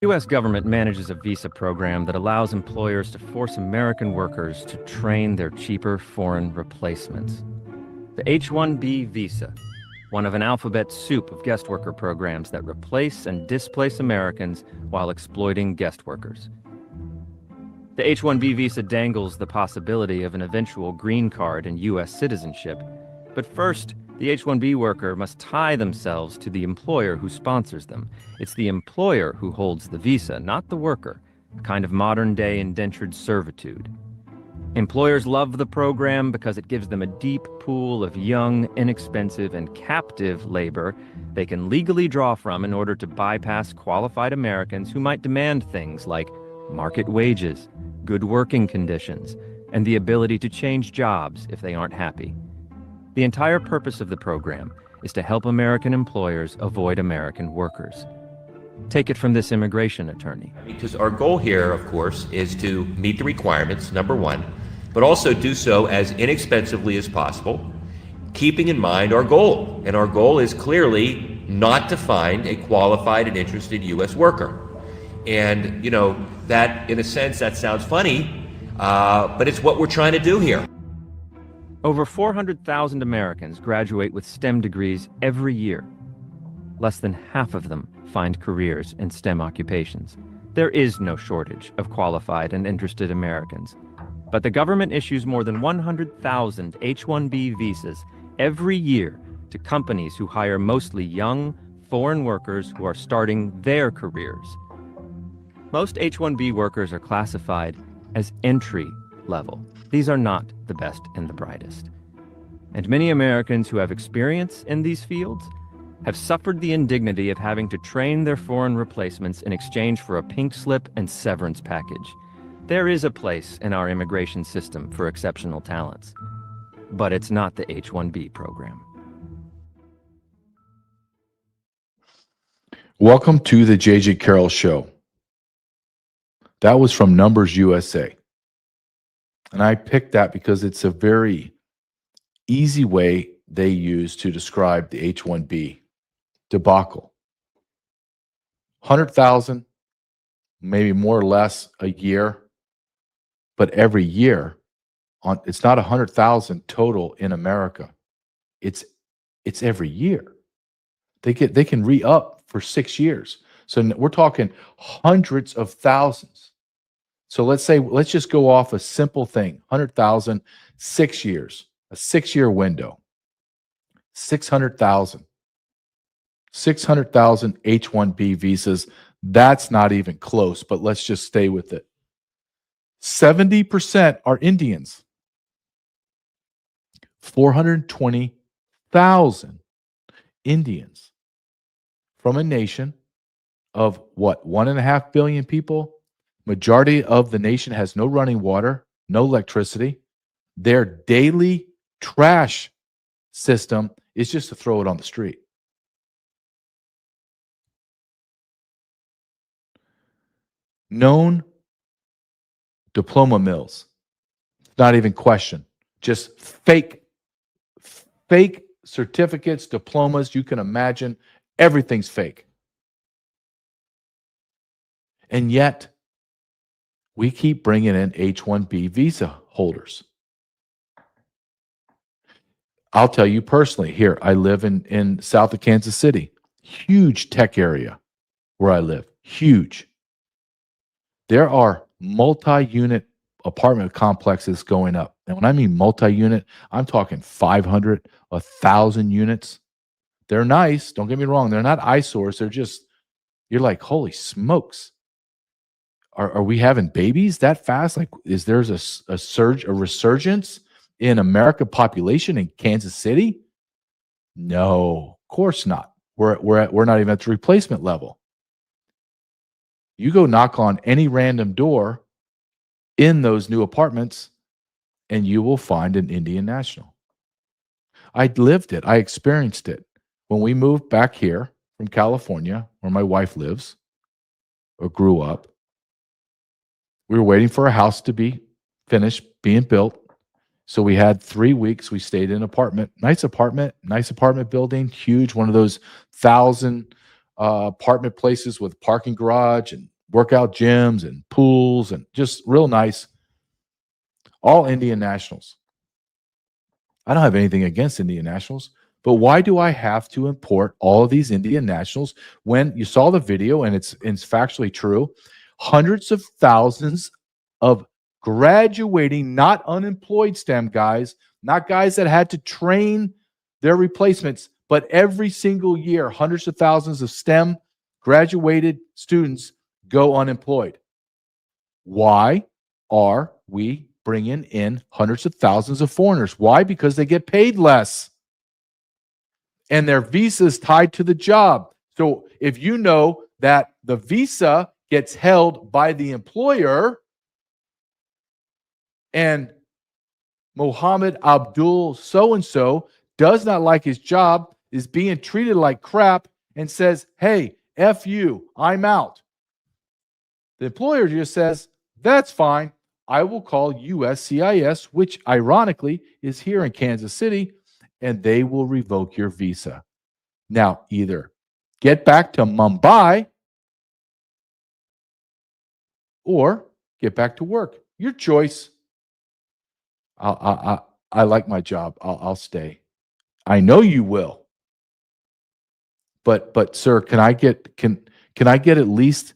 The U.S. government manages a visa program that allows employers to force American workers to train their cheaper foreign replacements. The H-1B visa, one of an alphabet soup of guest worker programs that replace and displace Americans while exploiting guest workers. The H-1B visa dangles the possibility of an eventual green card and U.S. citizenship. But first, the H-1B worker must tie themselves to the employer who sponsors them. It's the employer who holds the visa, not the worker, a kind of modern-day indentured servitude. Employers love the program because it gives them a deep pool of young, inexpensive, and captive labor they can legally draw from in order to bypass qualified Americans who might demand things like market wages, good working conditions, and the ability to change jobs if they aren't happy. The entire purpose of the program is to help American employers avoid American workers. Take it from this immigration attorney. Because our goal here, of course, is to meet the requirements, number one, but also do so as inexpensively as possible, keeping in mind our goal. And our goal is clearly not to find a qualified and interested U.S. worker. And, you know, that, in a sense, that sounds funny, but it's what we're trying to do here. Over 400,000 Americans graduate with STEM degrees every year. Less than half of them find careers in STEM occupations. There is no shortage of qualified and interested Americans. But the government issues more than 100,000 H-1B visas every year to companies who hire mostly young, foreign workers who are starting their careers. Most H-1B workers are classified as entry level. These are not the best and the brightest. And many Americans who have experience in these fields have suffered the indignity of having to train their foreign replacements in exchange for a pink slip and severance package. There is a place in our immigration system for exceptional talents, but it's not the H-1B program. Welcome to the J.J. Carrell Show. That was from Numbers USA. And I picked that because it's a very easy way they use to describe the H-1B debacle. 100,000, maybe more or less a year, but every year, it's not 100,000 total in America. It's every year. They can re-up for 6 years. So we're talking hundreds of thousands. So let's just go off a simple thing, 100,000, 6 years, a 6-year window, 600,000 H-1B visas. That's not even close, but let's just stay with it. 70% are Indians. 420,000 Indians from a nation of what, 1.5 billion people? Majority of the nation has no running water, no electricity. Their daily trash system is just to throw it on the street. Known diploma mills. Not even question. Just fake certificates, diplomas. You can imagine everything's fake. And yet, we keep bringing in H-1B visa holders. I'll tell you personally, here, I live in south of Kansas City. Huge tech area where I live. Huge. There are multi-unit apartment complexes going up. And when I mean multi-unit, I'm talking 500, 1,000 units. They're nice. Don't get me wrong. They're not eyesores. They're just, you're like, holy smokes. Are we having babies that fast? Like, is there a surge, a resurgence in American population in Kansas City? No, of course not. We're not even at the replacement level. You go knock on any random door in those new apartments, and you will find an Indian national. I lived it. I experienced it. When we moved back here from California, where my wife lives or grew up, we were waiting for a house to be finished, being built. So we had 3 weeks. We stayed in an apartment, nice apartment building, huge, one of those 1,000 apartment places with parking garage and workout gyms and pools and just real nice. All Indian nationals. I don't have anything against Indian nationals, but why do I have to import all of these Indian nationals when you saw the video and it's factually true? Hundreds of thousands of graduating, not unemployed STEM guys, not guys that had to train their replacements, but every single year, hundreds of thousands of STEM graduated students go unemployed. Why are we bringing in hundreds of thousands of foreigners? Why? Because they get paid less and their visa is tied to the job. So if you know that the visa gets held by the employer and Mohammed Abdul so-and-so does not like his job, is being treated like crap, and says, hey, F you, I'm out. The employer just says, that's fine. I will call USCIS, which ironically is here in Kansas City, and they will revoke your visa. Now, either get back to Mumbai or get back to work. Your choice. I like my job. I'll stay. I know you will. But sir, can I get at least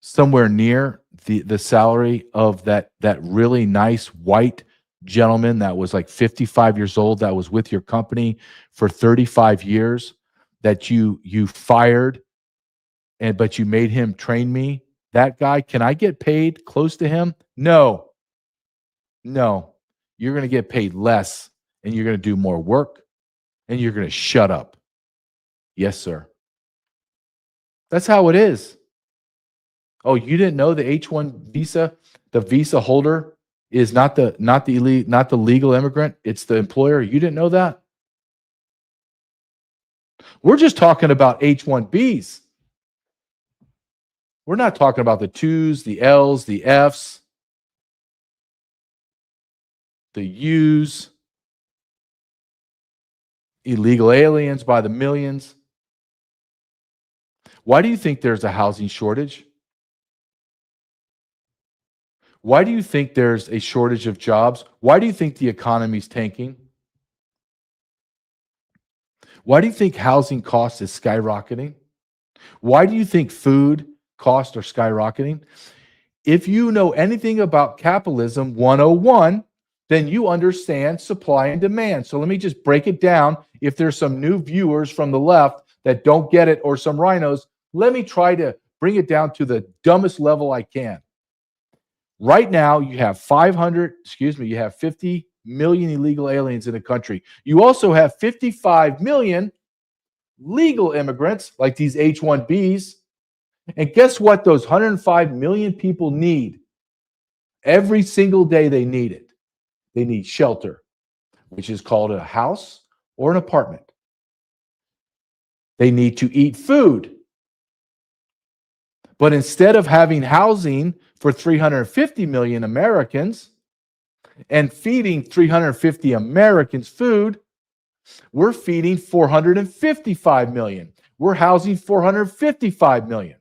somewhere near the salary of that really nice white gentleman that was like 55 years old that was with your company for 35 years that you fired but you made him train me? That guy, can I get paid close to him? No. You're going to get paid less and you're going to do more work and you're going to shut up. Yes, sir. That's how it is. Oh, you didn't know the H-1 visa, the visa holder is not the legal immigrant, it's the employer. You didn't know that? We're just talking about H-1Bs. We're not talking about the 2s, the Ls, the Fs, the Us, illegal aliens by the millions. Why do you think there's a housing shortage? Why do you think there's a shortage of jobs? Why do you think the economy's tanking? Why do you think housing costs is skyrocketing? Why do you think food costs are skyrocketing? If you know anything about capitalism 101, then you understand supply and demand. So let me just break it down. If there's some new viewers from the left that don't get it or some rhinos, let me try to bring it down to the dumbest level I can. Right now, you have 50 million illegal aliens in the country. You also have 55 million legal immigrants, like these H-1Bs. And guess what those 105 million people need? Every single day they need it. They need shelter, which is called a house or an apartment. They need to eat food. But instead of having housing for 350 million Americans and feeding 350 Americans food, we're feeding 455 million. We're housing 455 million.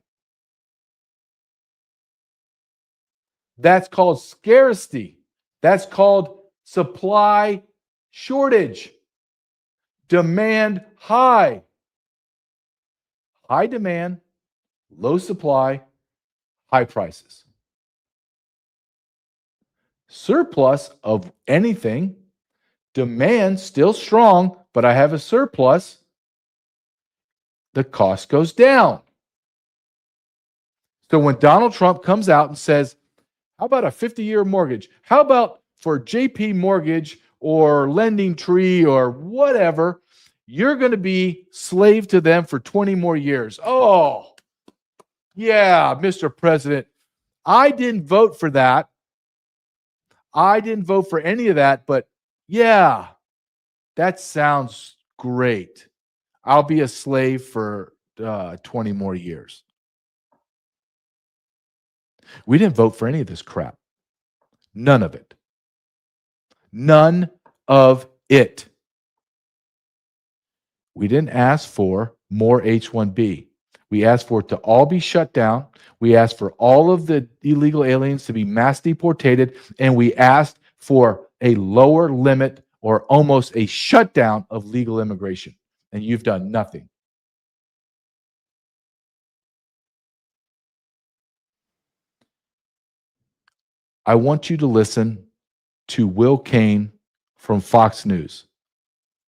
That's called scarcity. That's called supply shortage. Demand high. High demand, low supply, high prices. Surplus of anything, demand still strong, but I have a surplus, the cost goes down. So when Donald Trump comes out and says, how about a 50-year mortgage? How about for JP Mortgage or Lending Tree or whatever, you're going to be slave to them for 20 more years. Oh, yeah, Mr. President, I didn't vote for that. I didn't vote for any of that, but yeah, that sounds great. I'll be a slave for 20 more years. We didn't vote for any of this crap. None of it. None of it. We didn't ask for more H-1B. We asked for it to all be shut down. We asked for all of the illegal aliens to be mass deported, and we asked for a lower limit or almost a shutdown of legal immigration. And you've done nothing. I want you to listen to Will Cain from Fox News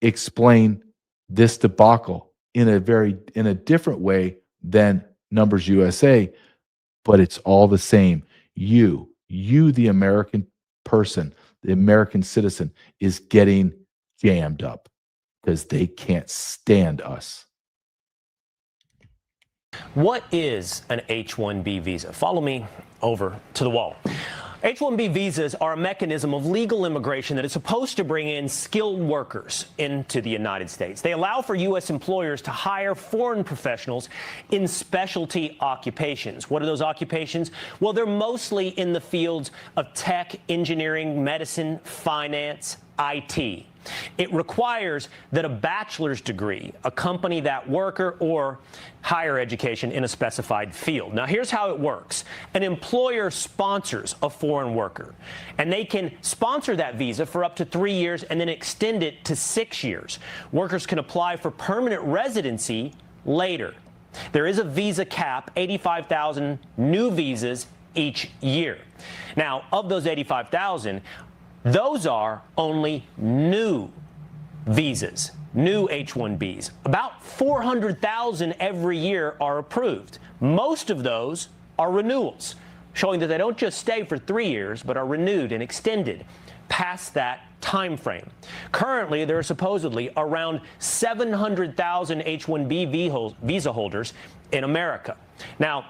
explain this debacle in a different way than Numbers USA, but it's all the same. You, the American person, the American citizen, is getting jammed up because they can't stand us. What is an H-1B visa? Follow me over to the wall. H-1B visas are a mechanism of legal immigration that is supposed to bring in skilled workers into the United States. They allow for U.S. employers to hire foreign professionals in specialty occupations. What are those occupations? Well, they're mostly in the fields of tech, engineering, medicine, finance, IT. It requires that a bachelor's degree accompany that worker or higher education in a specified field. Now, here's how it works. An employer sponsors a foreign worker, and they can sponsor that visa for up to 3 years and then extend it to 6 years. Workers can apply for permanent residency later. There is a visa cap, 85,000 new visas each year. Now, of those 85,000, those are only new visas, new H-1Bs. About 400,000 every year are approved. Most of those are renewals, showing that they don't just stay for 3 years, but are renewed and extended past that time frame. Currently, there are supposedly around 700,000 H-1B visa holders in America. Now,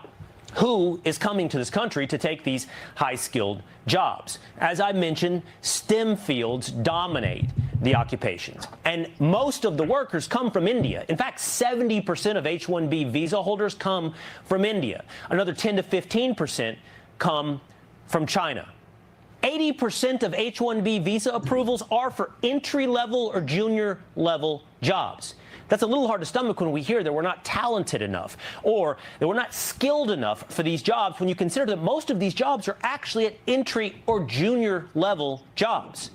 who is coming to this country to take these high-skilled jobs? As I mentioned, STEM fields dominate the occupations, and most of the workers come from India. In fact, 70% of H-1B visa holders come from India. Another 10 to 15% come from China. 80% of H-1B visa approvals are for entry-level or junior-level jobs. That's a little hard to stomach when we hear that we're not talented enough or that we're not skilled enough for these jobs, when you consider that most of these jobs are actually at entry or junior level jobs.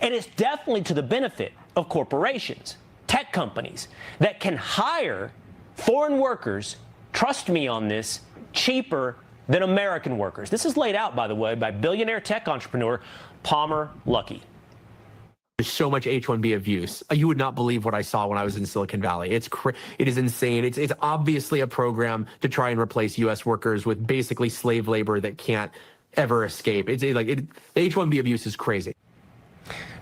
And it's definitely to the benefit of corporations, tech companies that can hire foreign workers, trust me on this, cheaper than American workers. This is laid out, by the way, by billionaire tech entrepreneur Palmer Luckey. There's so much H-1B abuse. You would not believe what I saw when I was in Silicon Valley. It is insane. It's obviously a program to try and replace U.S. workers with basically slave labor that can't ever escape. The H-1B abuse is crazy.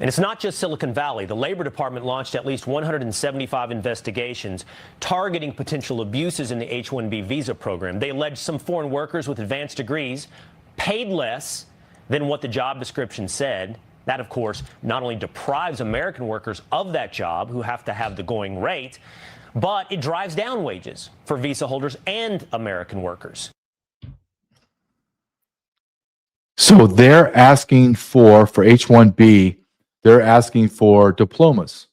And it's not just Silicon Valley. The Labor Department launched at least 175 investigations targeting potential abuses in the H-1B visa program. They alleged some foreign workers with advanced degrees paid less than what the job description said. That, of course, not only deprives American workers of that job, who have to have the going rate, but it drives down wages for visa holders and American workers. So they're asking for H-1B, they're asking for diplomas.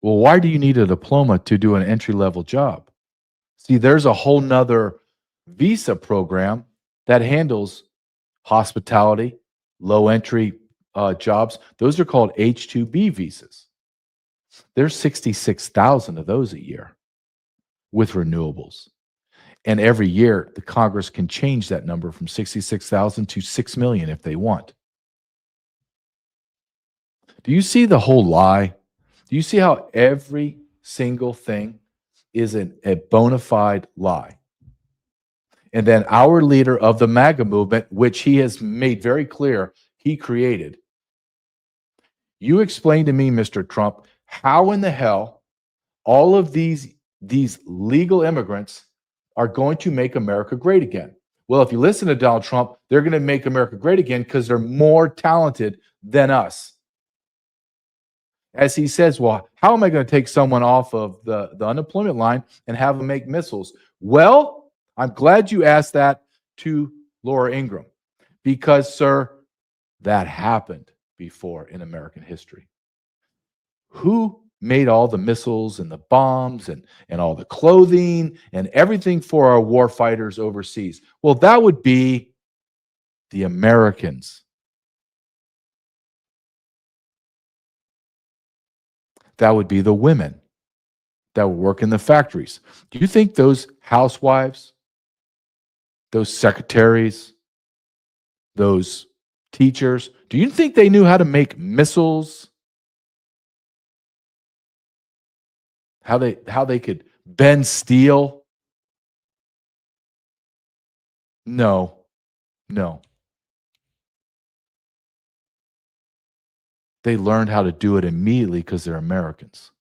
Well, why do you need a diploma to do an entry-level job? See, there's a whole nother visa program that handles hospitality, low-entry jobs. Those are called H-2B visas. There's 66,000 of those a year with renewables. And every year, the Congress can change that number from 66,000 to 6 million if they want. Do you see the whole lie? Do you see how every single thing is a bona fide lie? And then our leader of the MAGA movement, which he has made very clear he created. You explain to me, Mr. Trump, how in the hell all of these legal immigrants are going to make America great again? Well, if you listen to Donald Trump, they're going to make America great again because they're more talented than us. As he says, well, how am I going to take someone off of the unemployment line and have them make missiles? Well, I'm glad you asked that to Laura Ingraham, because, sir, that happened before in American history. Who made all the missiles and the bombs and all the clothing and everything for our war fighters overseas? Well, that would be the Americans. That would be the women that would work in the factories. Do you think those housewives, those secretaries, those teachers, do you think they knew how to make missiles? How they could bend steel? No. They learned how to do it immediately because they're Americans.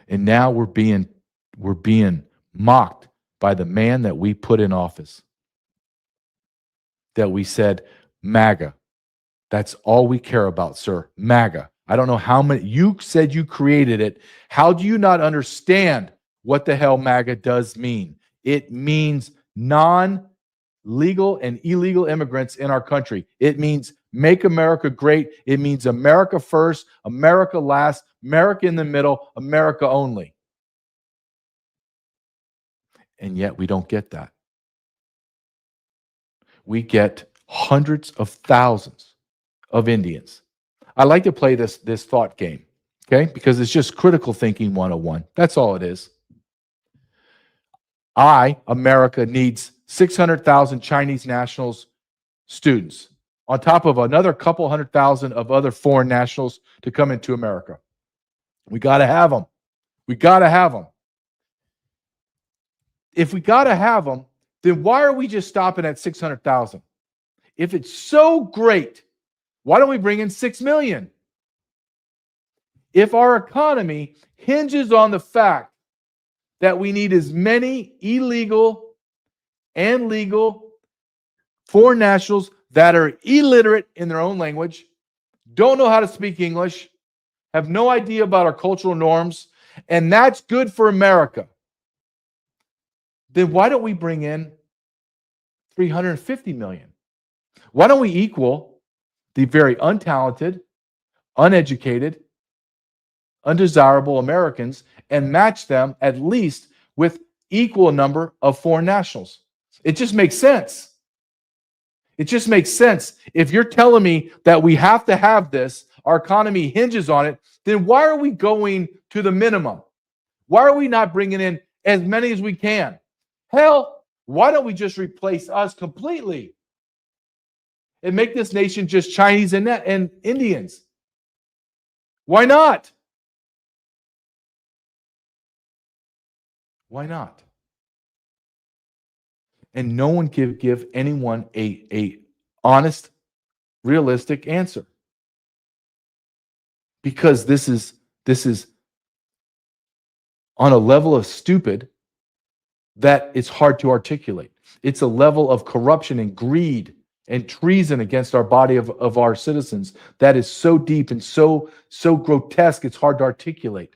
And now we're being mocked by the man that we put in office. That we said, MAGA. That's all we care about, sir. MAGA. I don't know how many. You said you created it. How do you not understand what the hell MAGA does mean? It means non-legal and illegal immigrants in our country. It means make America great. It means America first, America last, America in the middle, America only. And yet we don't get that. We get hundreds of thousands of Indians. I like to play this thought game, okay? Because it's just critical thinking 101. That's all it is. America, needs 600,000 Chinese nationals, students, on top of another couple 100,000 of other foreign nationals to come into America. We got to have them. We got to have them. If we got to have them, then why are we just stopping at 600,000? If it's so great, why don't we bring in 6 million? If our economy hinges on the fact that we need as many illegal and legal foreign nationals that are illiterate in their own language, don't know how to speak English, have no idea about our cultural norms, and that's good for America, then why don't we bring in 350 million? Why don't we equal the very untalented, uneducated, undesirable Americans and match them at least with equal number of foreign nationals? It just makes sense. It just makes sense. If you're telling me that we have to have this, our economy hinges on it, then why are we going to the minimum? Why are we not bringing in as many as we can? Hell, why don't we just replace us completely and make this nation just Chinese and Indians? Why not? Why not? And no one give anyone a honest, realistic answer. Because this is on a level of stupid that it's hard to articulate. It's a level of corruption and greed and treason against our body of our citizens that is so deep and so grotesque, it's hard to articulate.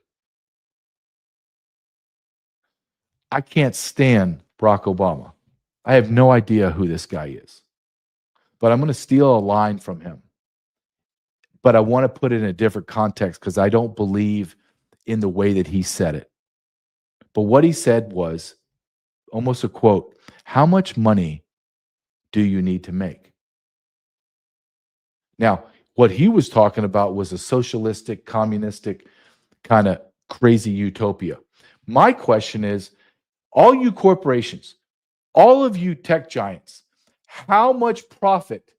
I can't stand Barack Obama. I have no idea who this guy is. But I'm going to steal a line from him. But I want to put it in a different context because I don't believe in the way that he said it. But what he said was almost a quote: how much money do you need to make? Now, what he was talking about was a socialistic, communistic kind of crazy utopia. My question is, all you corporations, all of you tech giants, how much profit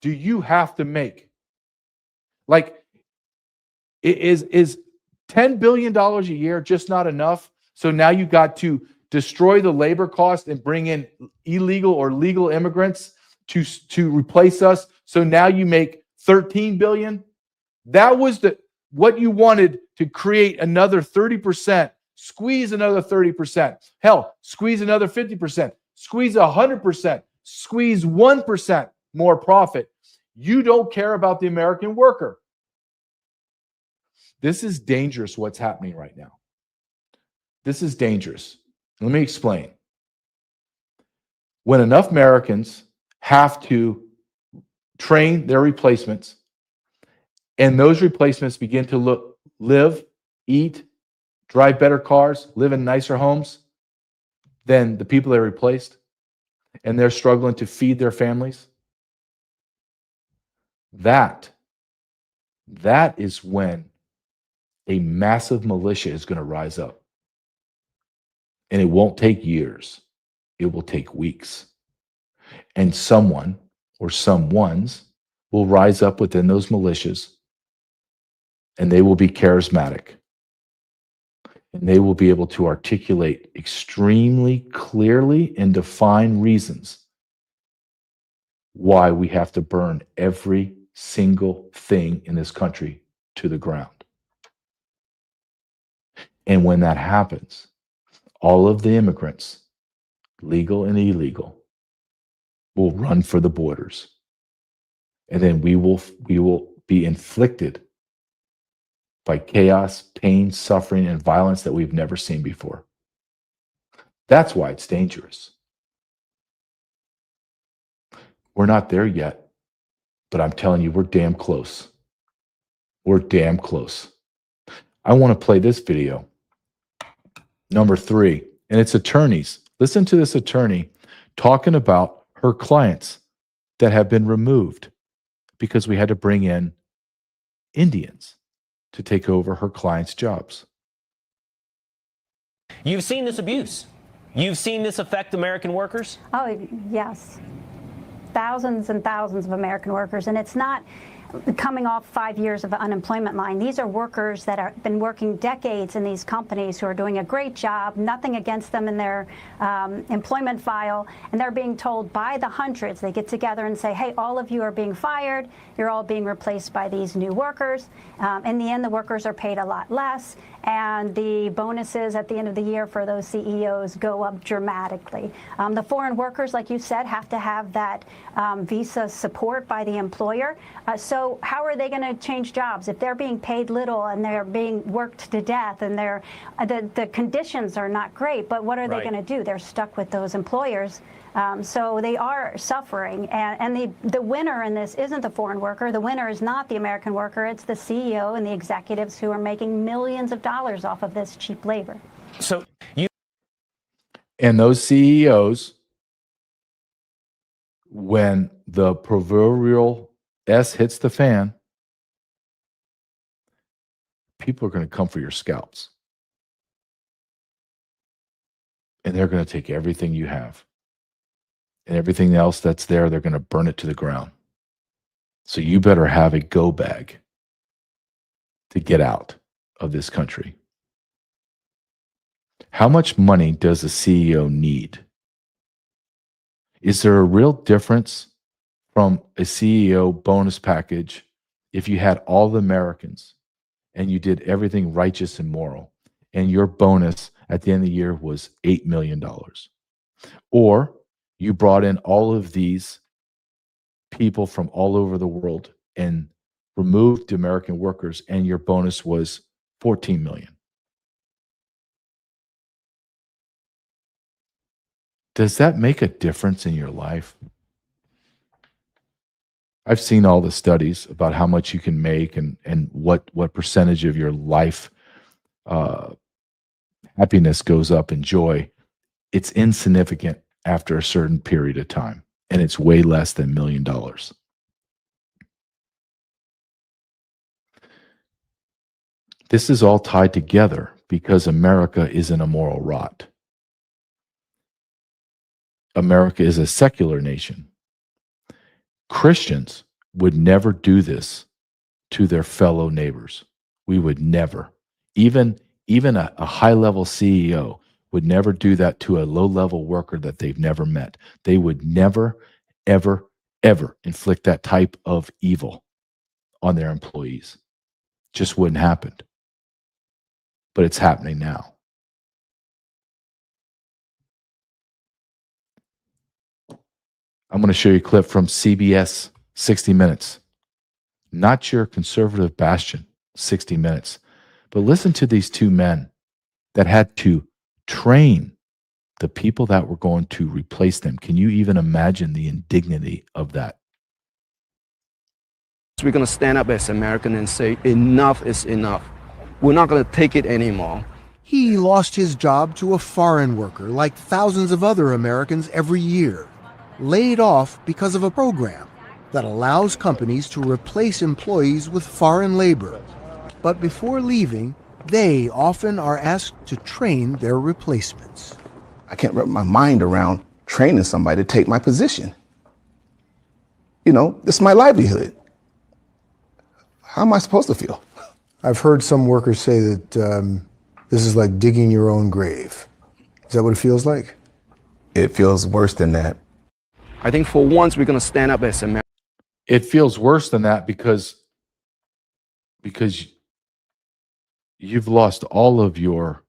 do you have to make? Like, is $10 billion a year just not enough? So now you got to destroy the labor cost and bring in illegal or legal immigrants to replace us. So now you make 13 billion. That was what you wanted to create another 30%, squeeze another 30%. Hell, squeeze another 50%, squeeze 100%, squeeze 1% more profit. You don't care about the American worker. This is dangerous what's happening right now. This is dangerous. Let me explain. When enough Americans have to train their replacements and those replacements begin to live, eat, drive better cars, live in nicer homes than the people they replaced, and they're struggling to feed their families, that is when a massive militia is going to rise up. And it won't take years. It will take weeks. And someone or someones will rise up within those militias, and they will be charismatic. And they will be able to articulate extremely clearly and define reasons why we have to burn every single thing in this country to the ground. And when that happens, all of the immigrants, legal and illegal, will run for the borders. And then we will be inflicted by chaos, pain, suffering, and violence that we've never seen before. That's why it's dangerous. We're not there yet, but I'm telling you, we're damn close. We're damn close. I want to play this video, number 3, and it's attorneys. Listen to this attorney talking about her clients that have been removed because we had to bring in Indians to take over her clients' jobs. You've seen this abuse. You've seen this affect American workers? Oh, yes. Thousands and thousands of American workers. And it's not coming off 5 years of unemployment line. These are workers that have been working decades in these companies who are doing a great job, nothing against them in their employment file, and they're being told by the hundreds. They get together and say, hey, all of you are being fired. You're all being replaced by these new workers. In the end, the workers are paid a lot less, and the bonuses at the end of the year for those CEOs go up dramatically. The foreign workers, like you said, have to have that visa support by the employer. So how are they going to change jobs if they're being paid little and they're being worked to death and the conditions are not great? But what are they going to do? They're stuck with those employers. So they are suffering. And the winner in this isn't the foreign worker. The winner is not the American worker. It's the CEO and the executives who are making millions of dollars off of this cheap labor. So And those CEOs, when the proverbial S hits the fan, people are going to come for your scalps. And they're going to take everything you have. And everything else that's there, they're going to burn it to the ground. So you better have a go bag to get out of this country. How much money does a CEO need? Is there a real difference from a CEO bonus package if you had all the Americans and you did everything righteous and moral, and your bonus at the end of the year was $8 million? Or you brought in all of these people from all over the world and removed American workers, and your bonus was $14 million. Does that make a difference in your life? I've seen all the studies about how much you can make and what percentage of your life happiness goes up and joy. It's insignificant after a certain period of time, and it's way less than $1 million. This is all tied together because America is in a moral rot. America is a secular nation. Christians would never do this to their fellow neighbors. We would never. Even a high-level CEO would never do that to a low-level worker that they've never met. They would never, ever, ever inflict that type of evil on their employees. Just wouldn't happen. But it's happening now. I'm going to show you a clip from CBS 60 Minutes. Not your conservative bastion, 60 Minutes. But listen to these two men that had to train the people that were going to replace them. Can you even imagine the indignity of that? We're going to stand up as Americans and say enough is enough. We're not going to take it anymore. He lost his job to a foreign worker like thousands of other Americans every year, laid off because of a program that allows companies to replace employees with foreign labor. But before leaving, they often are asked to train their replacements. I can't wrap my mind around training somebody to take my position. You know, this is my livelihood. How am I supposed to feel? I've heard some workers say that this is like digging your own grave. Is that what it feels like? It feels worse than that. I think for once we're going to stand up as Americans. It feels worse than that because you've lost all of your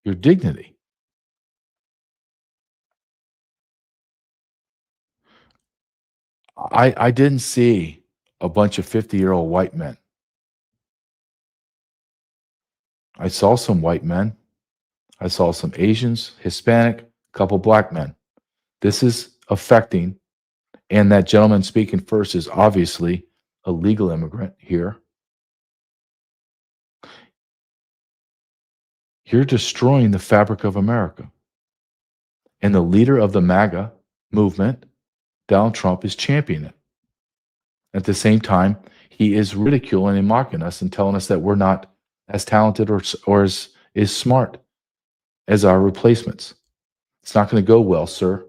dignity. I didn't see a bunch of 50-year-old white men. I saw some white men. I saw some Asians, Hispanic, a couple black men. This is affecting, and that gentleman speaking first is obviously a legal immigrant here. You're destroying the fabric of America. And the leader of the MAGA movement, Donald Trump, is championing it. At the same time, he is ridiculing and mocking us and telling us that we're not as talented or as smart as our replacements. It's not going to go well, sir.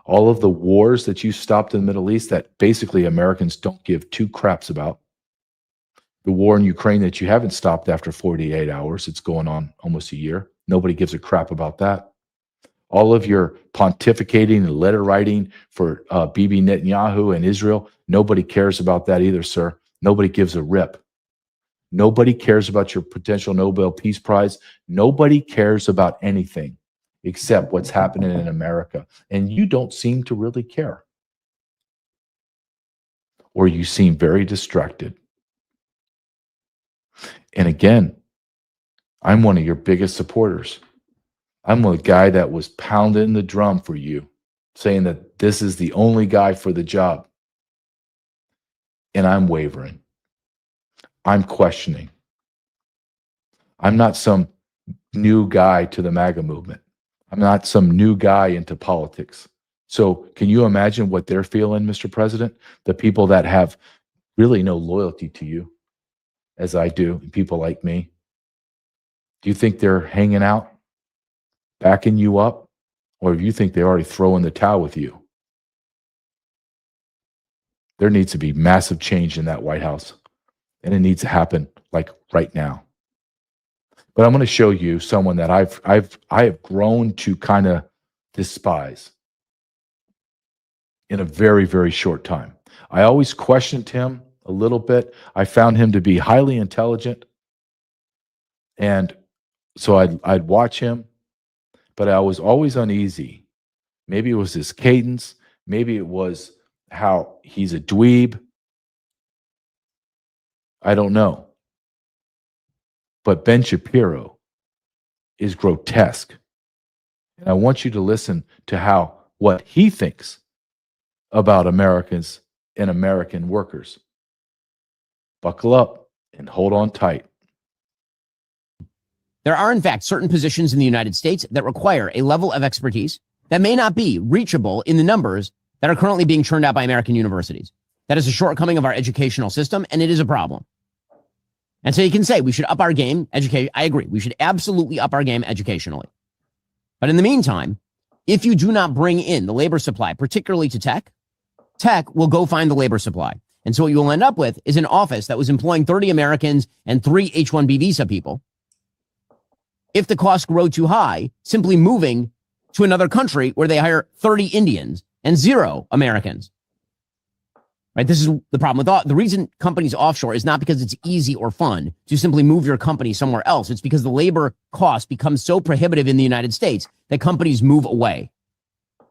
All of the wars that you stopped in the Middle East that basically Americans don't give two craps about. The war in Ukraine that you haven't stopped after 48 hours. It's going on almost a year. Nobody gives a crap about that. All of your pontificating and letter writing for Bibi Netanyahu and Israel, nobody cares about that either, sir. Nobody gives a rip. Nobody cares about your potential Nobel Peace Prize. Nobody cares about anything except what's happening in America. And you don't seem to really care. Or you seem very distracted. And again, I'm one of your biggest supporters. I'm the guy that was pounding the drum for you, saying that this is the only guy for the job. And I'm wavering. I'm questioning. I'm not some new guy to the MAGA movement. I'm not some new guy into politics. So can you imagine what they're feeling, Mr. President? The people that have really no loyalty to you, as I do, and people like me. Do you think they're hanging out, backing you up? Or do you think they already throw in the towel with you? There needs to be massive change in that White House. And it needs to happen like right now. But I'm going to show you someone that I have grown to kind of despise in a very, very short time. I always questioned him a little bit. I found him to be highly intelligent. And so I'd watch him, but I was always uneasy. Maybe it was his cadence. Maybe it was how he's a dweeb. I don't know. But Ben Shapiro is grotesque. And I want you to listen to what he thinks about Americans and American workers. Buckle up and hold on tight. There are, in fact, certain positions in the United States that require a level of expertise that may not be reachable in the numbers that are currently being churned out by American universities. That is a shortcoming of our educational system, and it is a problem. And so you can say we should up our game. I agree. We should absolutely up our game educationally. But in the meantime, if you do not bring in the labor supply, particularly to tech will go find the labor supply. And so what you will end up with is an office that was employing 30 Americans and 3 H-1B visa people. If the costs grow too high, simply moving to another country where they hire 30 Indians and 0 Americans. Right? This is the problem with the reason companies offshore is not because it's easy or fun to simply move your company somewhere else. It's because the labor cost becomes so prohibitive in the United States that companies move away.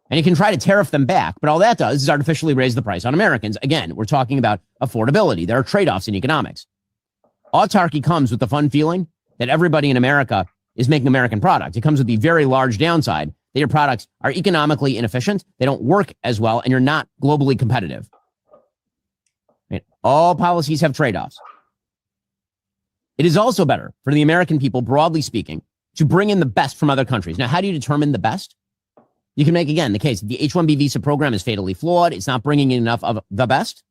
And you can try to tariff them back, but all that does is artificially raise the price on Americans. Again, we're talking about affordability. There are trade-offs in economics. Autarky comes with the fun feeling that everybody in America is making American product. It comes with the very large downside that your products are economically inefficient, they don't work as well, and you're not globally competitive. Right? All policies have trade-offs. It is also better for the American people, broadly speaking, to bring in the best from other countries. Now, how do you determine the best? You can make, again, the case that the H-1B visa program is fatally flawed. It's not bringing in enough of the best.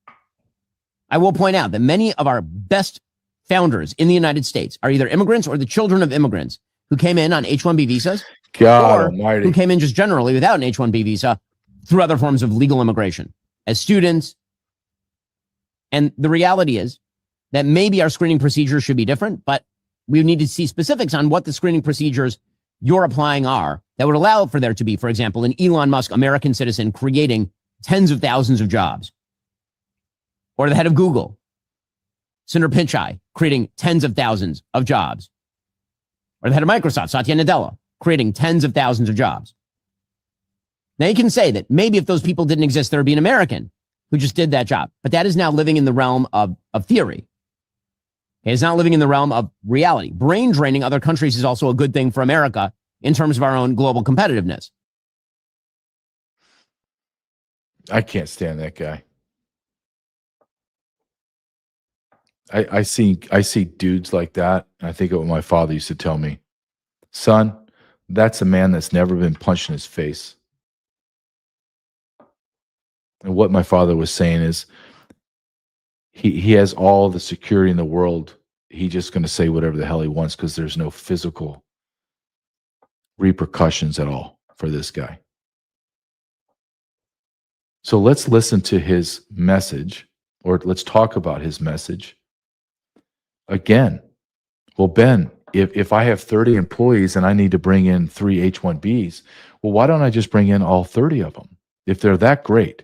I will point out that many of our best founders in the United States are either immigrants or the children of immigrants who came in on H-1B visas, God or almighty. who came in just generally without an H-1B visa through other forms of legal immigration as students. And the reality is that maybe our screening procedures should be different, but we need to see specifics on what the screening procedures you're applying are that would allow for there to be, for example, an Elon Musk American citizen creating tens of thousands of jobs, or the head of Google, Sundar Pichai, creating tens of thousands of jobs, or the head of Microsoft, Satya Nadella, creating tens of thousands of jobs. Now you can say that maybe if those people didn't exist, there would be an American who just did that job, but that is now living in the realm of theory. It is not living in the realm of reality. Brain draining other countries is also a good thing for America in terms of our own global competitiveness. I can't stand that guy. I see dudes like that, and I think of what my father used to tell me. Son, that's a man that's never been punched in his face. And what my father was saying is he has all the security in the world. He's just going to say whatever the hell he wants because there's no physical repercussions at all for this guy. So let's listen to his message, or let's talk about his message. Again, well, Ben, if I have 30 employees and I need to bring in 3 H-1Bs, well, why don't I just bring in all 30 of them? If they're that great,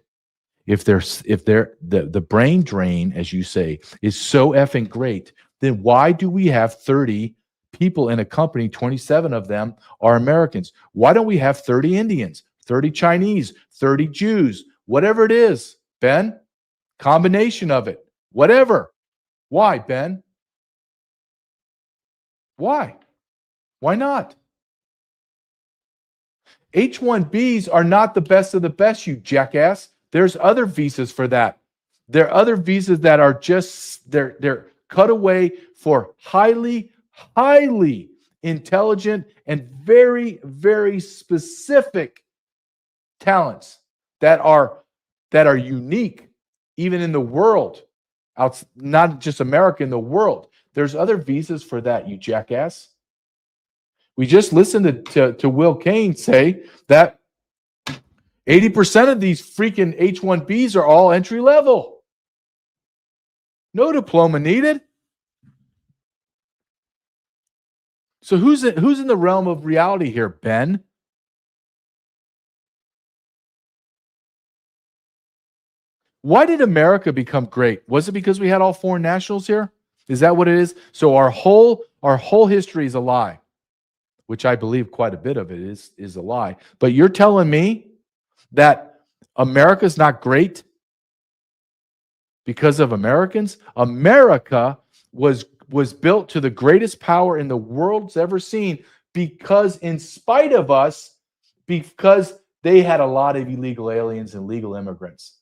if the brain drain, as you say, is so effing great, then why do we have 30 people in a company? 27 of them are Americans. Why don't we have 30 Indians, 30 Chinese, 30 Jews, whatever it is, Ben? Combination of it, whatever. Why, Ben? Why? Why not? H-1Bs are not the best of the best, you jackass. There's other visas for that. There are other visas that are just, they're cut away for highly, highly intelligent and very, very specific talents that are unique, even in the world, not just America, in the world. There's other visas for that, you jackass. We just listened to Will Kane say that 80% of these freaking H-1Bs are all entry level. No diploma needed. So who's in the realm of reality here, Ben? Why did America become great? Was it because we had all foreign nationals here? Is that what it is? So our whole history is a lie, which I believe quite a bit of it is a lie. But you're telling me that America's not great because of Americans? America was built to the greatest power in the world's ever seen because, in spite of us, because they had a lot of illegal aliens and legal immigrants.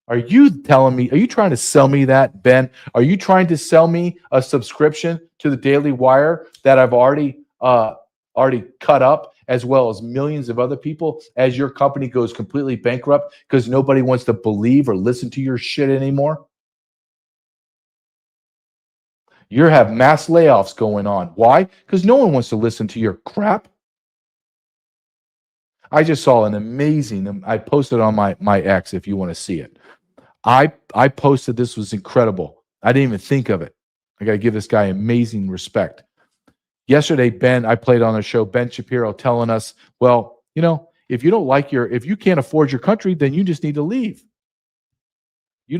Are you telling me, are you trying to sell me that, Ben? Are you trying to sell me a subscription to the Daily Wire that I've already cut up, as well as millions of other people, as your company goes completely bankrupt because nobody wants to believe or listen to your shit anymore? You have mass layoffs going on. Why? Because no one wants to listen to your crap. I just saw an amazing, I posted on my X if you want to see it. I posted, this was incredible. I didn't even think of it. I got to give this guy amazing respect. Yesterday, I played on a show, Ben Shapiro telling us, well, if you can't afford your country, then you just need to leave. You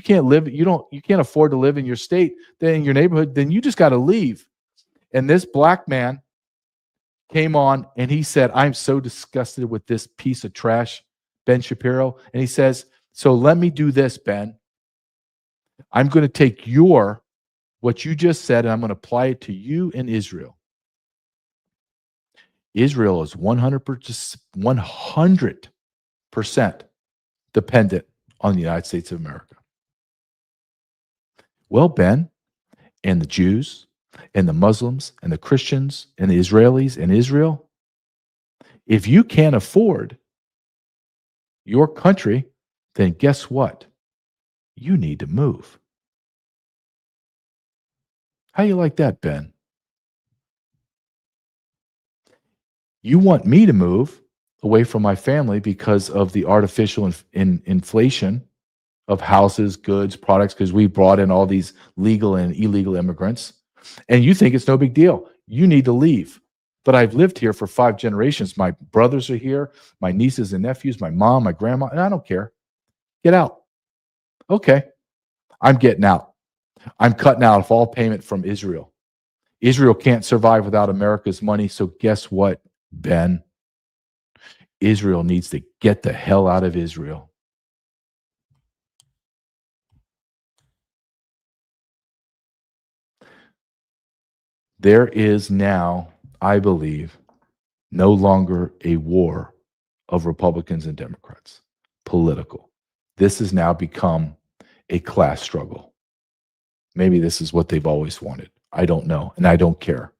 can't afford to live in your state, then in your neighborhood, then you just got to leave. And this black man came on and he said, I'm so disgusted with this piece of trash, Ben Shapiro. And he says, so let me do this, Ben. I'm going to take what you just said, and I'm going to apply it to you in Israel. Israel is 100% dependent on the United States of America. Well, Ben, and the Jews and the Muslims and the Christians and the Israelis and Israel, if you can't afford your country, then guess what? You need to move. How you like that, Ben? You want me to move away from my family because of the artificial inflation of houses, goods, products, because we brought in all these legal and illegal immigrants, and you think it's no big deal. You need to leave. But I've lived here for 5 generations. My brothers are here, my nieces and nephews, my mom, my grandma, and I don't care. Get out. Okay, I'm getting out. I'm cutting out of all payment from Israel. Israel can't survive without America's money, so guess what, Ben? Israel needs to get the hell out of Israel. There is now, I believe, no longer a war of Republicans and Democrats, political. This has now become a class struggle. Maybe this is what they've always wanted. I don't know, and I don't care.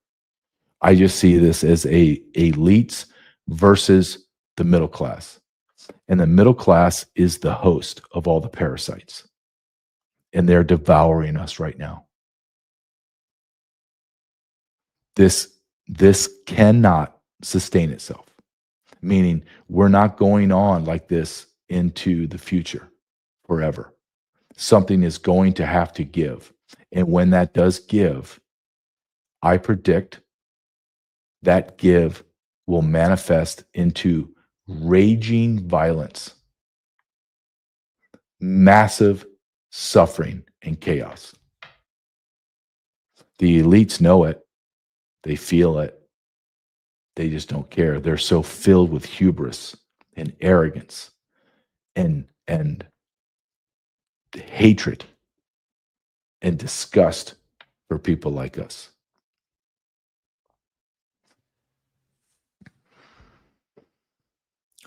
I just see this as elites versus the middle class. And the middle class is the host of all the parasites. And they're devouring us right now. This cannot sustain itself, meaning we're not going on like this into the future forever. Something is going to have to give. And when that does give, I predict that give will manifest into raging violence, massive suffering and chaos. The elites know it. They feel it. They just don't care. They're so filled with hubris and arrogance and hatred and disgust for people like us.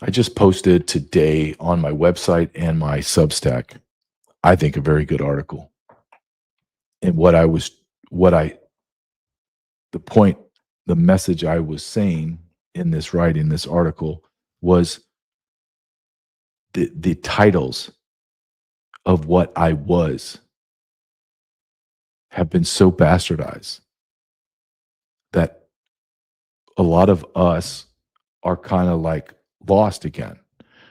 I just posted today on my website and my Substack, I think, a very good article. And the message I was saying in this writing, this article, was the titles of what I was have been so bastardized that a lot of us are kind of like lost again.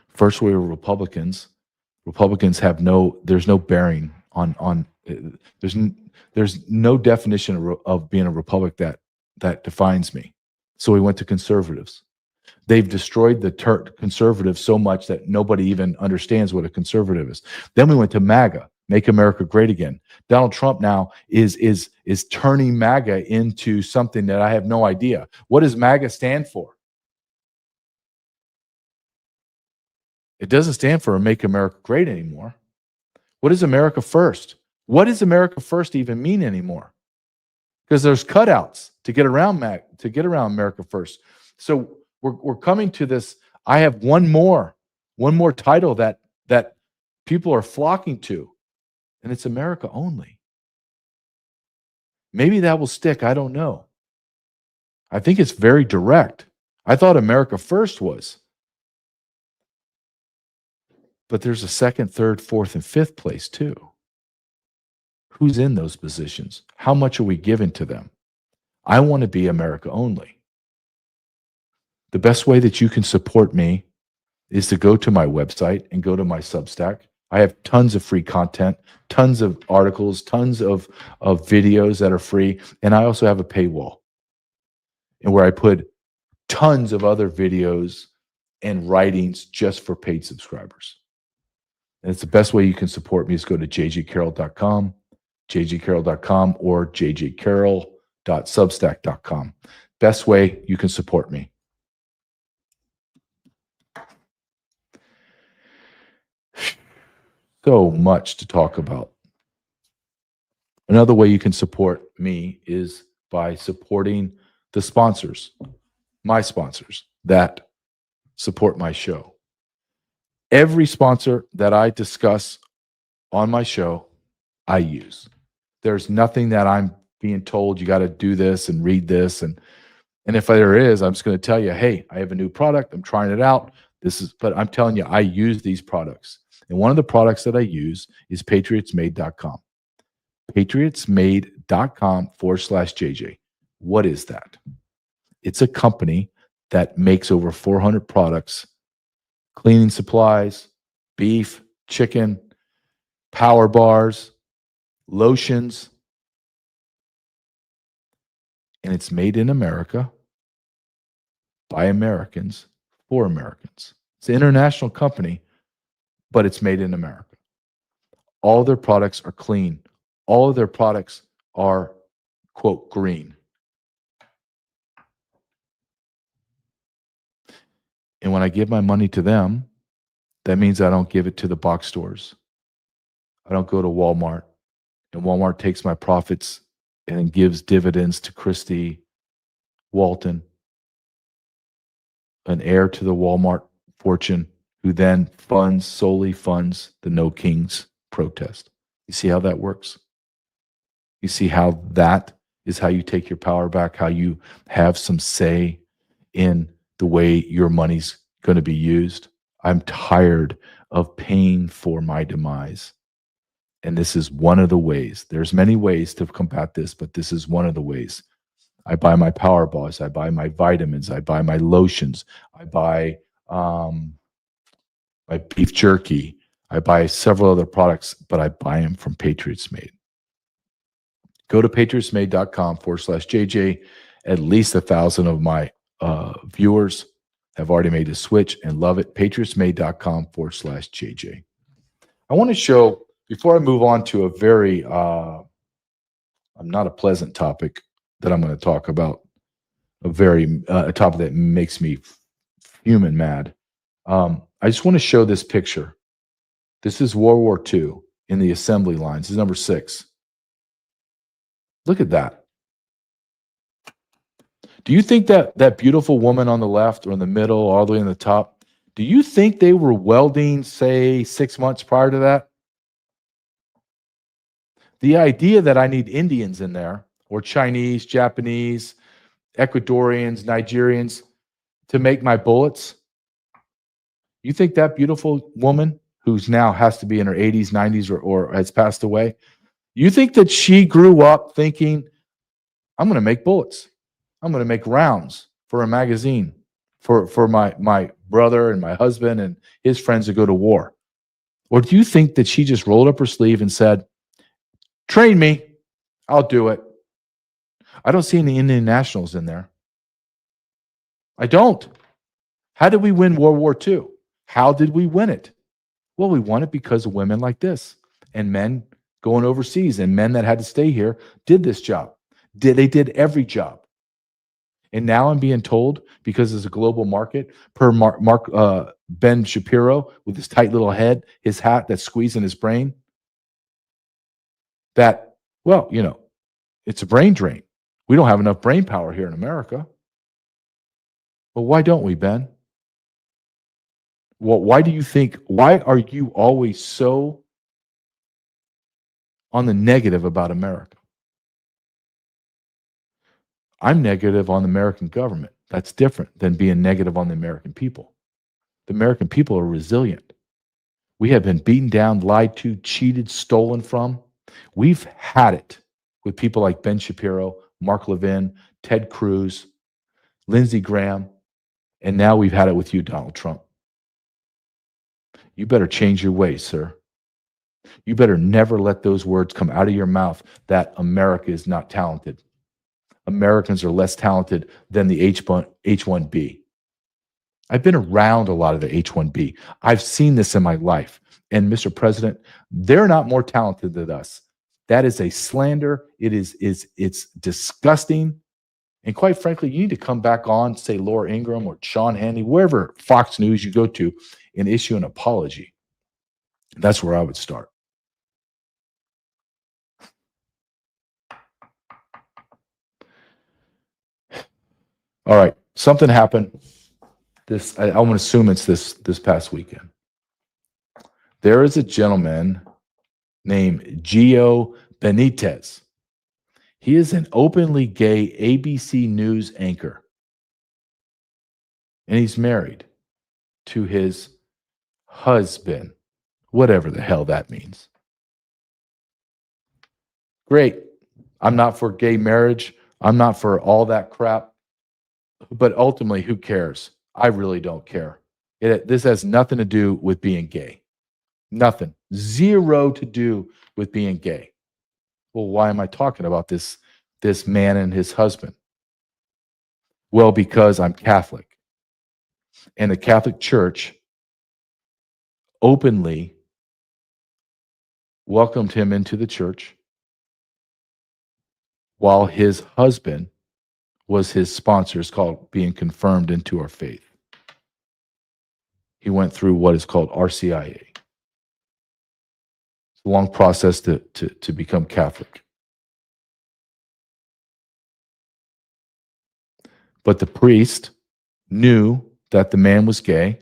First, we were Republicans. Republicans have there's no bearing on there's no definition of being a republic that defines me. So we went to conservatives. They've destroyed the conservatives so much that nobody even understands what a conservative is. Then we went to MAGA, Make America Great Again. Donald Trump now is turning MAGA into something that I have no idea. What does MAGA stand for? It doesn't stand for Make America Great anymore. What is America First? What does America First even mean anymore? Because there's cutouts to get around America First. So we're coming to this. I have one more title that people are flocking to, and it's America Only. Maybe that will stick. I don't know. I think it's very direct. I thought America First was. But there's a second, third, fourth, and fifth place too. Who's in those positions? How much are we giving to them? I want to be America Only. The best way that you can support me is to go to my website and go to my Substack. I have tons of free content, tons of articles, tons of videos that are free. And I also have a paywall, and where I put tons of other videos and writings just for paid subscribers. And it's the best way you can support me is go to jjcarrell.com, jjcarrell.com, or jjcarrell.substack.com. Best way you can support me. So much to talk about. Another way you can support me is by supporting the sponsors, my sponsors that support my show. Every sponsor that I discuss on my show, I use. There's nothing that I'm being told you got to do this and read this. And if there is, I'm just going to tell you, hey, I have a new product. I'm trying it out. But I'm telling you, I use these products. And one of the products that I use is patriotsmade.com. patriotsmade.com/JJ. What is that? It's a company that makes over 400 products, cleaning supplies, beef, chicken, power bars, lotions, and it's made in America by Americans for Americans. It's an international company, but it's made in America. All their products are clean. All of their products are, quote, green. And when I give my money to them, that means I don't give it to the box stores. I don't go to Walmart, and Walmart takes my profits and gives dividends to Christie Walton, an heir to the Walmart fortune, who then solely funds the No Kings protest. You see how that works? You see how that is how you take your power back, how you have some say in the way your money's going to be used. I'm tired of paying for my demise. And this is one of the ways. There's many ways to combat this, but this is one of the ways. I buy my power bars. I buy my vitamins. I buy my lotions. I buy my beef jerky. I buy several other products, but I buy them from Patriots Made. Go to patriotsmade.com/JJ. At least 1,000 of my viewers have already made the switch and love it. patriotsmade.com/JJ. I want to show, before I move on to a very, not a pleasant topic that I'm going to talk about, a topic that makes me human mad. I just want to show this picture. This is World War II in the assembly lines. This is number 6. Look at that. Do you think that beautiful woman on the left or in the middle, all the way in the top, do you think they were welding, say, 6 months prior to that? The idea that I need Indians in there, or Chinese, Japanese, Ecuadorians, Nigerians to make my bullets, you think that beautiful woman, who's now has to be in her 80s, 90s, or has passed away, you think that she grew up thinking, I'm going to make bullets. I'm going to make rounds for a magazine for my brother and my husband and his friends to go to war? Or do you think that she just rolled up her sleeve and said, train me, I'll do it? I don't see any Indian nationals in there. I don't. How did we win World War II? How did we win it? Well, we won it because of women like this and men going overseas, and men that had to stay here did this job. They did every job. And now I'm being told, because there's a global market, per Ben Shapiro with his tight little head, his hat that's squeezing his brain, that, well, it's a brain drain. We don't have enough brain power here in America. Well, why don't we, Ben? Well, why are you always so on the negative about America? I'm negative on the American government. That's different than being negative on the American people. The American people are resilient. We have been beaten down, lied to, cheated, stolen from. We've had it with people like Ben Shapiro, Mark Levin, Ted Cruz, Lindsey Graham, and now we've had it with you, Donald Trump. You better change your ways, sir. You better never let those words come out of your mouth that America is not talented. Americans are less talented than the H-1B. I've been around a lot of the H-1B. I've seen this in my life. And Mr. President, they're not more talented than us. That is a slander. It's disgusting. And quite frankly, you need to come back on, say Laura Ingraham or Sean Hannity, wherever Fox News you go to, and issue an apology. That's where I would start. All right, something happened. I want to assume it's this past weekend. There is a gentleman named Gio Benitez. He is an openly gay ABC News anchor. And he's married to his husband, whatever the hell that means. Great. I'm not for gay marriage. I'm not for all that crap. But ultimately, who cares? I really don't care. This has nothing to do with being gay. Nothing. Zero to do with being gay. Well, why am I talking about this man and his husband? Well, because I'm Catholic. And the Catholic Church openly welcomed him into the church while his husband was his sponsor. It's called being confirmed into our faith. He went through what is called RCIA. It's a long process to become Catholic. But the priest knew that the man was gay.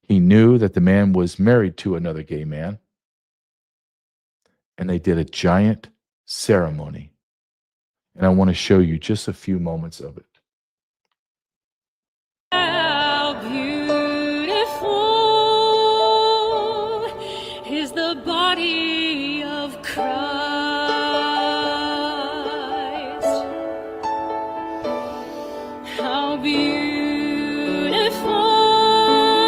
He knew that the man was married to another gay man. And they did a giant ceremony. And I want to show you just a few moments of it. How beautiful is the body of Christ. How beautiful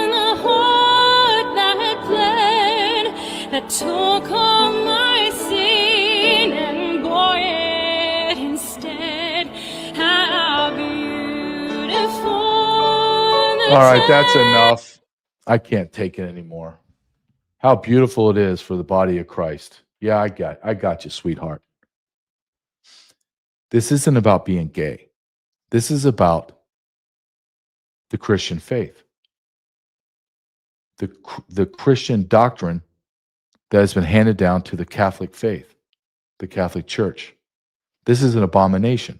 the heart that bled, that took all my sin and bore it instead. How beautiful. All right, that's enough. I can't take it anymore. How beautiful it is for the body of Christ. Yeah, I got you, sweetheart. This isn't about being gay. This is about the Christian faith. The Christian doctrine that has been handed down to the Catholic faith, the Catholic Church. This is an abomination.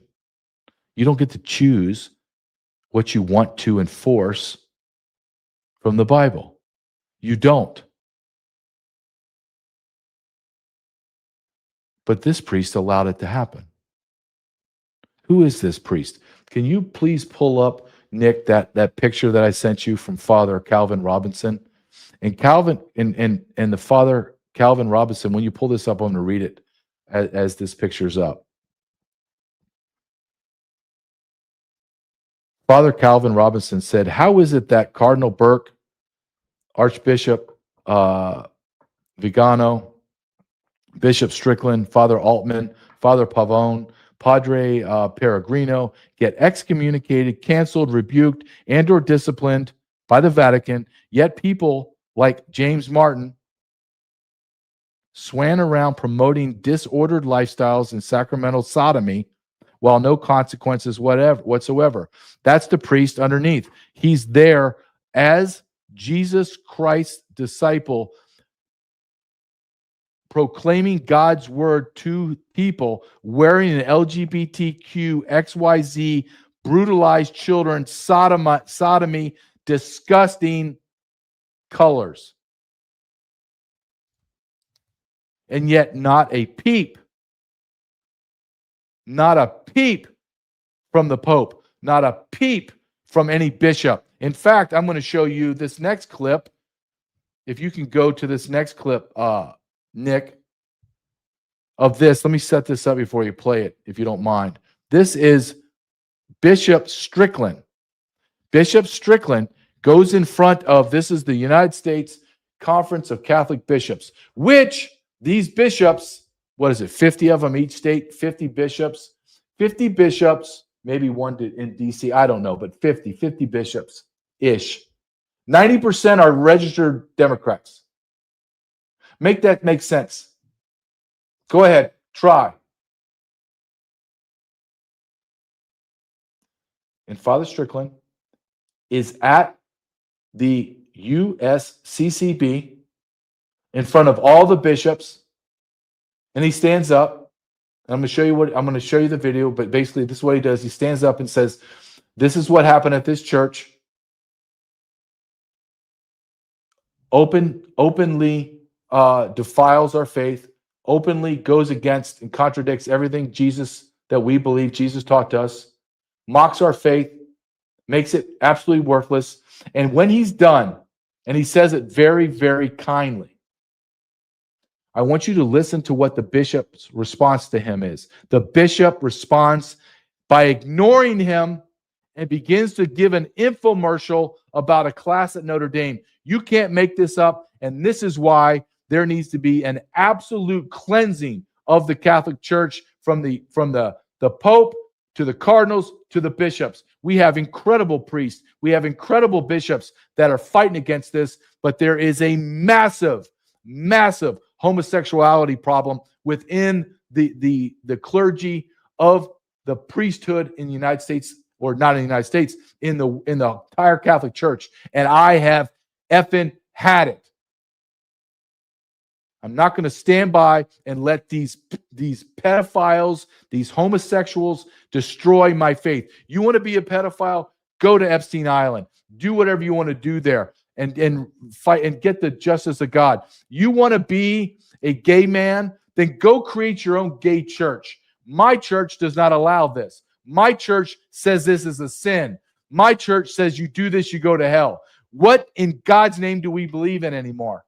You don't get to choose what you want to enforce from the Bible. You don't. But this priest allowed it to happen. Who is this priest? Can you please pull up, Nick, that picture that I sent you from Father Calvin Robinson? And Calvin and the Father Calvin Robinson, when you pull this up, I'm going to read it as this picture's up. Father Calvin Robinson said, "How is it that Cardinal Burke, Archbishop Vigano, Bishop Strickland, Father Altman, Father Pavone, Padre Peregrino get excommunicated, canceled, rebuked, and or disciplined by the Vatican, yet people like James Martin swan around promoting disordered lifestyles and sacramental sodomy while no consequences whatsoever." That's the priest underneath. He's there as Jesus Christ's disciple, proclaiming God's word to people, wearing an LGBTQ, XYZ, brutalized children, sodomy, disgusting colors. And yet not a peep from the Pope, not a peep from any bishop. In fact, I'm going to show you this next clip. If you can go to this next clip, Nick, of this. Let me set this up before you play it, if you don't mind. This is Bishop Strickland. Bishop Strickland goes in front of, this is the United States Conference of Catholic Bishops, which these bishops, what is it, 50 of them each state, 50 bishops, maybe one in D.C., I don't know, but 50 bishops-ish. 90% are registered Democrats. Make that make sense. Go ahead, try. And Father Strickland is at the USCCB in front of all the bishops, and he stands up. I'm going to show you the video, but basically this is what he does. He stands up and says, "This is what happened at this church. Openly defiles our faith, openly goes against and contradicts everything Jesus that we believe Jesus taught to us, mocks our faith, makes it absolutely worthless. And when he's done, and he says it very, very kindly, I want you to listen to what the bishop's response to him is. The bishop responds by ignoring him and begins to give an infomercial about a class at Notre Dame. You can't make this up, and this is why there needs to be an absolute cleansing of the Catholic Church from the Pope to the cardinals to the bishops. We have incredible priests. We have incredible bishops that are fighting against this, but there is a massive, massive homosexuality problem within the clergy of the priesthood in the United States, or not in the United States, in the entire Catholic Church. And I have effing had it. I'm not going to stand by and let these pedophiles, these homosexuals destroy my faith. You want to be a pedophile? Go to Epstein Island. Do whatever you want to do there and fight and get the justice of God. You want to be a gay man? Then go create your own gay church. My church does not allow this. My church says this is a sin. My church says you do this, you go to hell. What in God's name do we believe in anymore?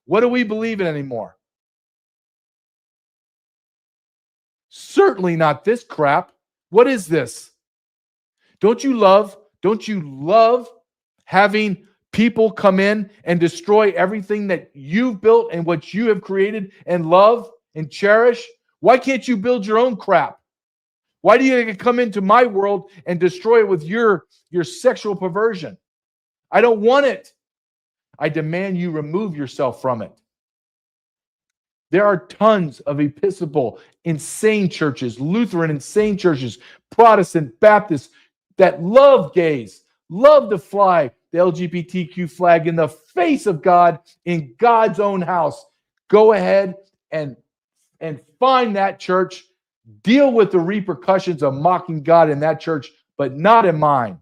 What do we believe in anymore? Certainly not this crap. What is this? Don't you love having people come in and destroy everything that you've built and what you have created and love and cherish? Why can't you build your own crap? Why do you come into my world and destroy it with your sexual perversion? I don't want it. I demand you remove yourself from it. There are tons of Episcopal insane churches, Lutheran insane churches, Protestant, Baptists that love gays, love to fly the LGBTQ flag in the face of God in God's own house. Go ahead and find that church. Deal with the repercussions of mocking God in that church, but not in mine.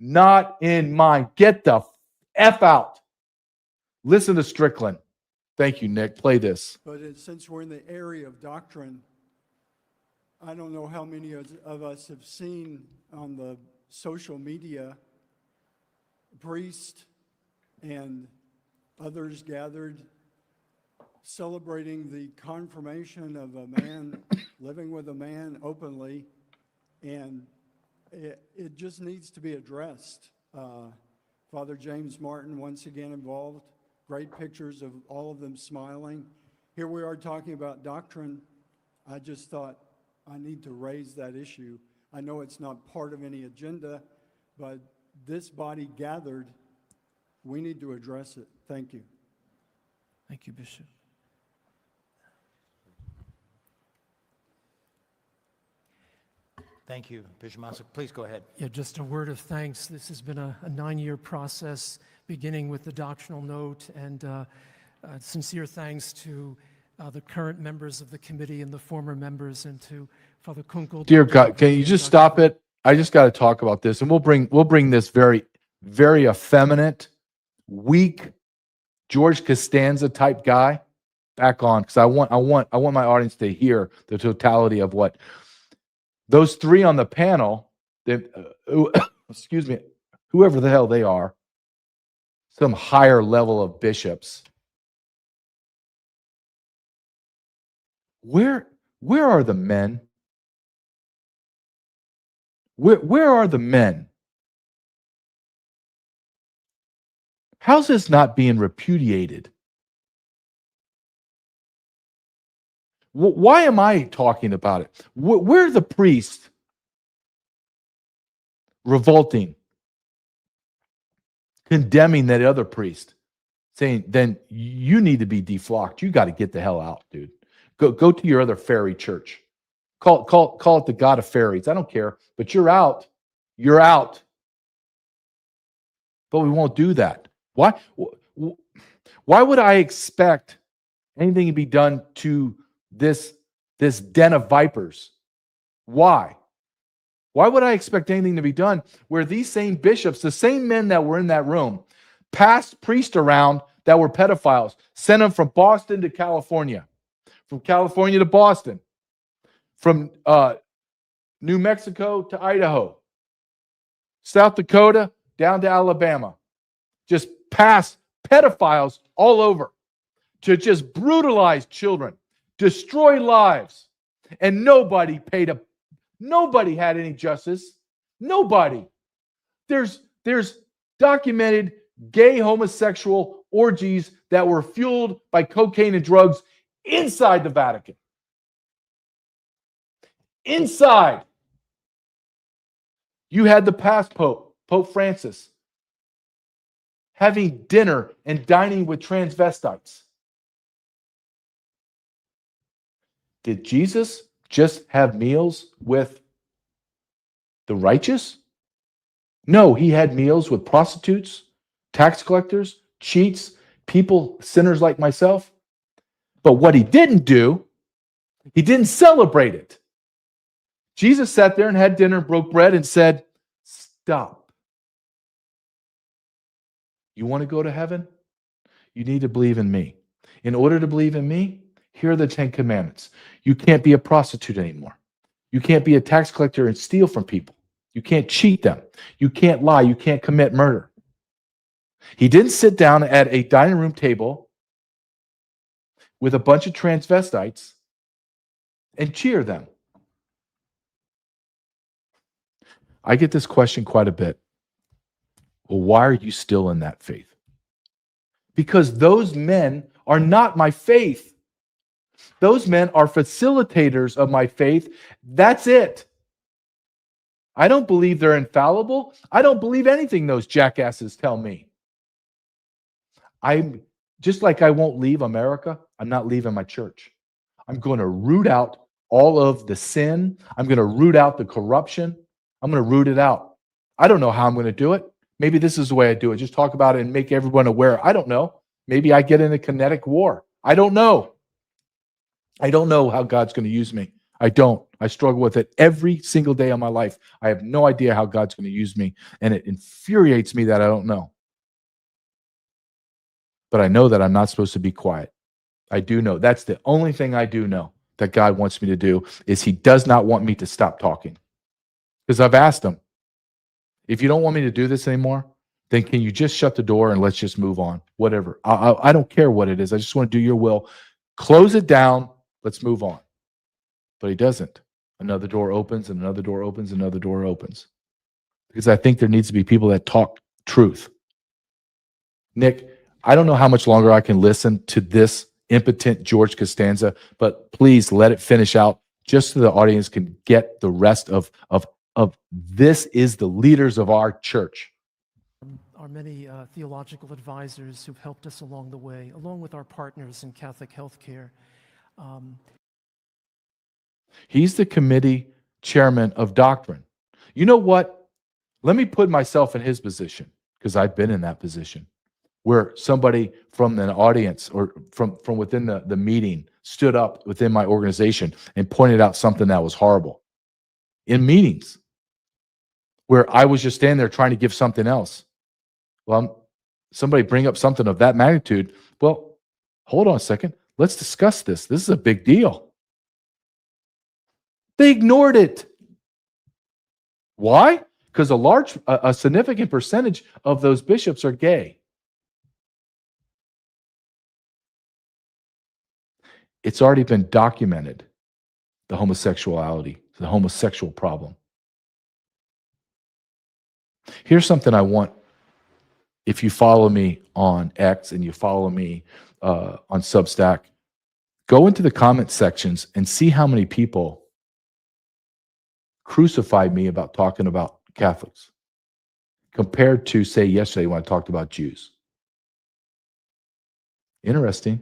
Not in mine. Get the F out. Listen to Strickland. Thank you, Nick. Play this. But since we're in the area of doctrine, I don't know how many of us have seen on the social media priests and others gathered celebrating the confirmation of a man living with a man openly, and it just needs to be addressed. Father James Martin once again involved. Great pictures of all of them smiling. Here we are talking about doctrine. I just thought I need to raise that issue. I know it's not part of any agenda, but this body gathered, we need to address it. Thank you. Thank you, Bishop. Thank you, Bishop Mossack. Please go ahead. Yeah, just a word of thanks. This has been a 9-year process, beginning with the doctrinal note, and sincere thanks to the current members of the committee and the former members, and to Father Kunkel. Dear God, can you just stop it? I just got to talk about this, and we'll bring this very, very effeminate, weak, George Costanza type guy back on, because I want my audience to hear the totality of what those three on the panel, excuse me, whoever the hell they are, some higher level of bishops. Where are the men? Where are the men? How's this not being repudiated? Why am I talking about it? Where are the priests revolting, condemning that other priest, saying, then you need to be deflocked. You got to get the hell out, dude. Go to your other fairy church. Call it the God of fairies. I don't care, but you're out. You're out. But we won't do that. Why would I expect anything to be done to this den of vipers? Why would I expect anything to be done where these same bishops, the same men that were in that room, passed priest around that were pedophiles, sent them from Boston to California, from California to Boston, from New Mexico to Idaho, South Dakota down to Alabama. Just pass pedophiles all over to just brutalize children, destroy lives. And nobody had any justice. Nobody. There's documented gay homosexual orgies that were fueled by cocaine and drugs inside the Vatican. Inside. You had the past Pope, Pope Francis, having dinner and dining with transvestites. Did Jesus just have meals with the righteous? No, he had meals with prostitutes, tax collectors, cheats, people, sinners like myself. But what he didn't do, he didn't celebrate it. Jesus sat there and had dinner, broke bread, and said, stop. You want to go to heaven? You need to believe in me. In order to believe in me, here are the 10 commandments. You can't be a prostitute anymore. You can't be a tax collector and steal from people. You can't cheat them. You can't lie. You can't commit murder. He didn't sit down at a dining room table with a bunch of transvestites and cheer them. I get this question quite a bit. Well, why are you still in that faith? Because those men are not my faith. Those men are facilitators of my faith. That's it. I don't believe they're infallible. I don't believe anything those jackasses tell me. I'm just like I won't leave America, I'm not leaving my church. I'm going to root out all of the sin. I'm going to root out the corruption. I'm going to root it out. I don't know how I'm going to do it. Maybe this is the way I do it. Just talk about it and make everyone aware. I don't know. Maybe I get in a kinetic war. I don't know. I don't know how God's going to use me. I don't. I struggle with it every single day of my life. I have no idea how God's going to use me, and it infuriates me that I don't know. But I know that I'm not supposed to be quiet. I do know. That's the only thing I do know that God wants me to do is he does not want me to stop talking. Because I've asked him, if you don't want me to do this anymore, then can you just shut the door and let's just move on? Whatever. I don't care what it is. I just want to do your will. Close it down. Let's move on. But he doesn't. Another door opens and another door opens and another door opens. Because I think there needs to be people that talk truth. Nick, I don't know how much longer I can listen to this impotent George Costanza, but please let it finish out just so the audience can get the rest of this is the leaders of our church. Our many theological advisors who've helped us along the way, along with our partners in Catholic healthcare. He's the committee chairman of doctrine. You know what? Let me put myself in his position, because I've been in that position, where somebody from an audience or from within the meeting stood up within my organization and pointed out something that was horrible. In meetings, where I was just standing there trying to give something else. Well, somebody bring up something of that magnitude. Well, hold on a second. Let's discuss this. This is a big deal. They ignored it. Why? Because a significant percentage of those bishops are gay. It's already been documented, the homosexuality, the homosexual problem. Here's something I want, if you follow me on X and you follow me on Substack, go into the comment sections and see how many people crucified me about talking about Catholics compared to, say, yesterday when I talked about Jews. Interesting.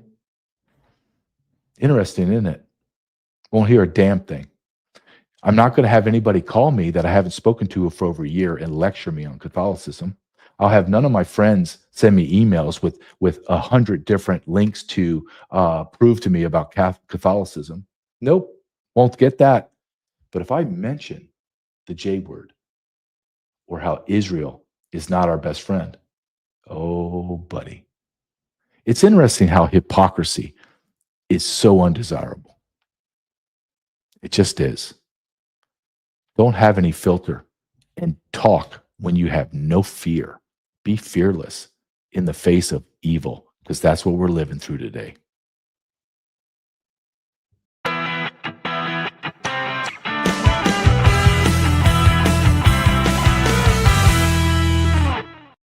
Interesting, isn't it? Won't hear a damn thing. I'm not going to have anybody call me that I haven't spoken to for over a year and lecture me on Catholicism. I'll have none of my friends send me emails with 100 different links to prove to me about Catholicism. Nope, won't get that. But if I mention the J word or how Israel is not our best friend, oh, buddy, It's interesting how hypocrisy is so undesirable. It just is. Don't have any filter and talk when you have no fear. Be fearless in the face of evil, because that's what we're living through today.